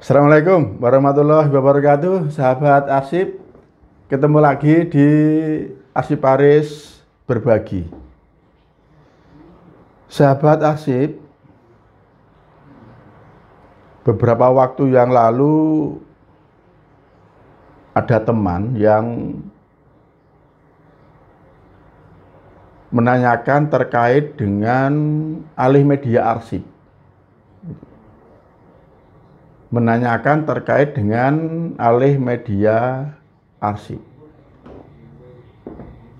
Assalamualaikum warahmatullahi wabarakatuh, sahabat arsip. Ketemu lagi di Arsiparis Berbagi. Sahabat arsip, beberapa waktu yang lalu ada teman yang menanyakan terkait dengan alih media arsip. Menanyakan terkait dengan alih media arsip.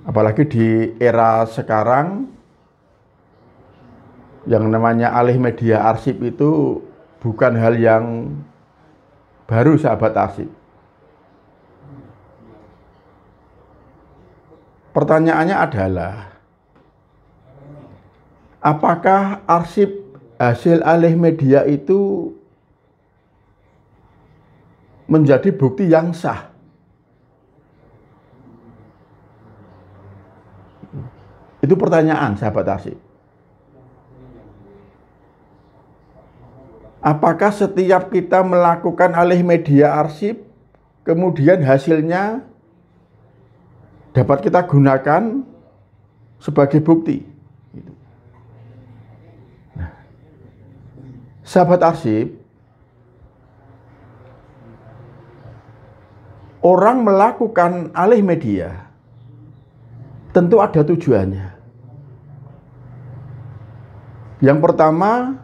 Apalagi di era sekarang, yang namanya alih media arsip itu bukan hal yang baru, sahabat arsip. Pertanyaannya adalah, apakah arsip hasil alih media itu menjadi bukti yang sah? Itu pertanyaan, sahabat arsip. Apakah setiap kita melakukan alih media arsip, kemudian hasilnya dapat kita gunakan sebagai bukti? Nah, sahabat arsip, orang melakukan alih media tentu ada tujuannya. Yang pertama,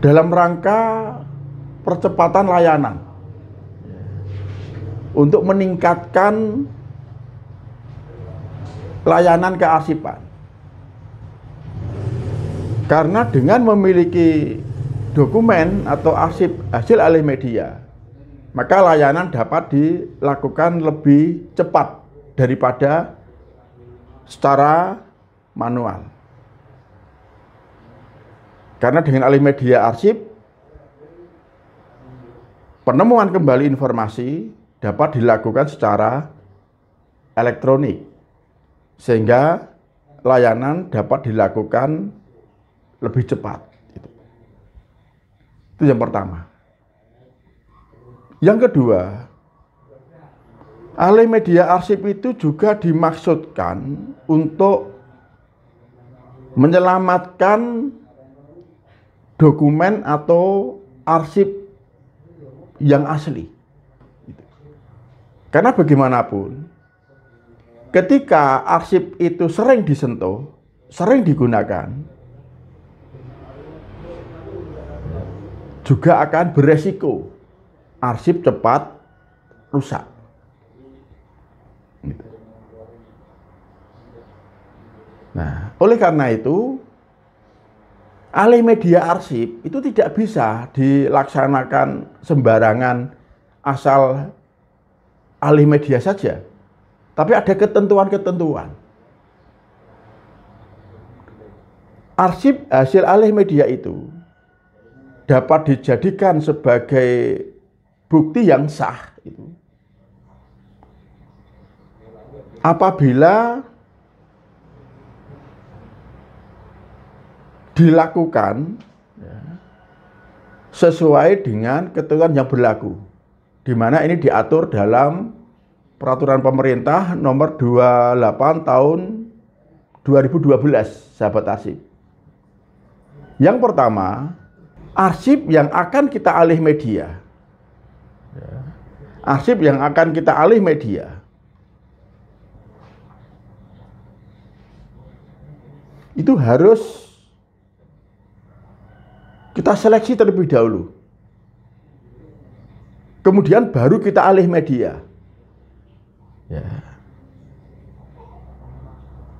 dalam rangka percepatan layanan, untuk meningkatkan layanan kearsipan. Karena dengan memiliki dokumen atau arsip hasil alih media, maka layanan dapat dilakukan lebih cepat daripada secara manual. Karena dengan alih media arsip, penemuan kembali informasi dapat dilakukan secara elektronik, sehingga layanan dapat dilakukan lebih cepat. Itu yang pertama. Yang kedua, alih media arsip itu juga dimaksudkan untuk menyelamatkan dokumen atau arsip yang asli. Karena bagaimanapun, ketika arsip itu sering disentuh, sering digunakan, juga akan beresiko arsip cepat rusak. Nah, oleh karena itu, alih media arsip itu tidak bisa dilaksanakan sembarangan asal alih media saja. Tapi ada ketentuan-ketentuan. Arsip hasil alih media itu dapat dijadikan sebagai bukti yang sah itu apabila dilakukan sesuai dengan ketentuan yang berlaku, di mana ini diatur dalam peraturan pemerintah nomor 28 tahun 2012, sahabat arsip. Yang pertama, arsip yang akan kita alih media, arsip yang akan kita alih media itu harus kita seleksi terlebih dahulu, kemudian baru kita alih media,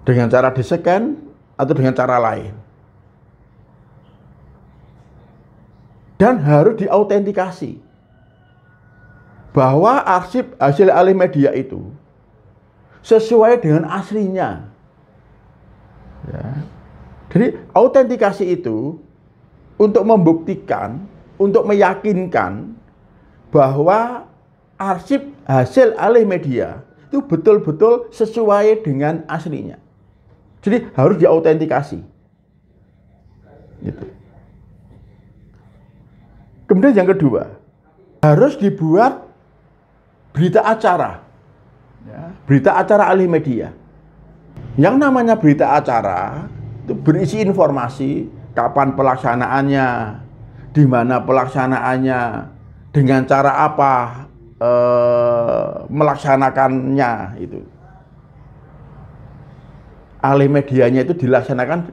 dengan cara di-scan atau dengan cara lain, dan harus diautentikasi bahwa arsip hasil alih media itu sesuai dengan aslinya. Jadi autentikasi itu untuk membuktikan, untuk meyakinkan bahwa arsip hasil alih media itu betul-betul sesuai dengan aslinya. Jadi harus diautentikasi. Gitu. Kemudian yang kedua, harus dibuat berita acara. Ya, berita acara alih media. Yang namanya berita acara itu berisi informasi kapan pelaksanaannya, di mana pelaksanaannya, dengan cara apa melaksanakannya itu. Alih medianya itu dilaksanakan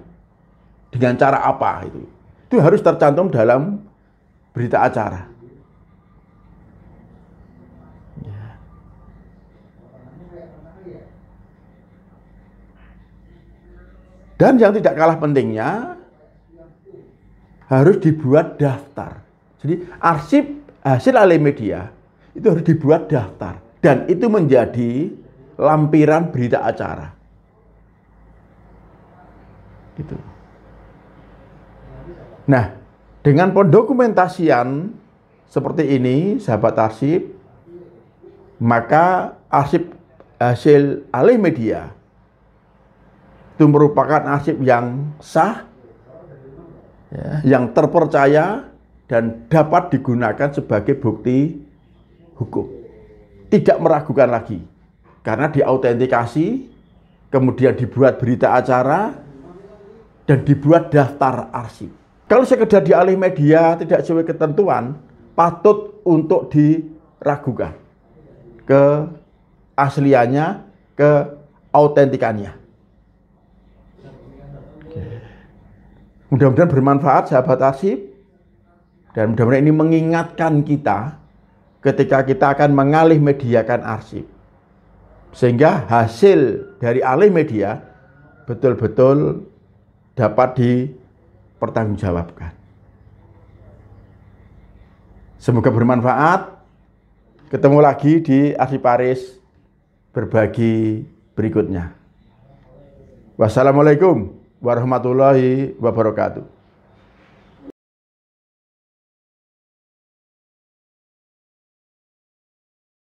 dengan cara apa itu. Itu harus tercantum dalam berita acara. Dan yang tidak kalah pentingnya, harus dibuat daftar. Jadi arsip hasil alih media itu harus dibuat daftar. Dan itu menjadi lampiran berita acara. Gitu. Nah, dengan pendokumentasian seperti ini, sahabat arsip, maka arsip hasil alih media itu merupakan arsip yang sah, ya, yang terpercaya, dan dapat digunakan sebagai bukti hukum. Tidak meragukan lagi, karena diautentikasi, kemudian dibuat berita acara, dan dibuat daftar arsip. Kalau sekedar di alih media tidak sesuai ketentuan, patut untuk diragukan keasliannya, keautentikannya. Mudah-mudahan bermanfaat sahabat arsip, dan mudah-mudahan ini mengingatkan kita ketika kita akan mengalih mediakan arsip, sehingga hasil dari alih media betul-betul dapat dipertanggungjawabkan. Semoga bermanfaat. Ketemu lagi di Arsiparis berbagi berikutnya. Wassalamualaikum warahmatullahi wabarakatuh.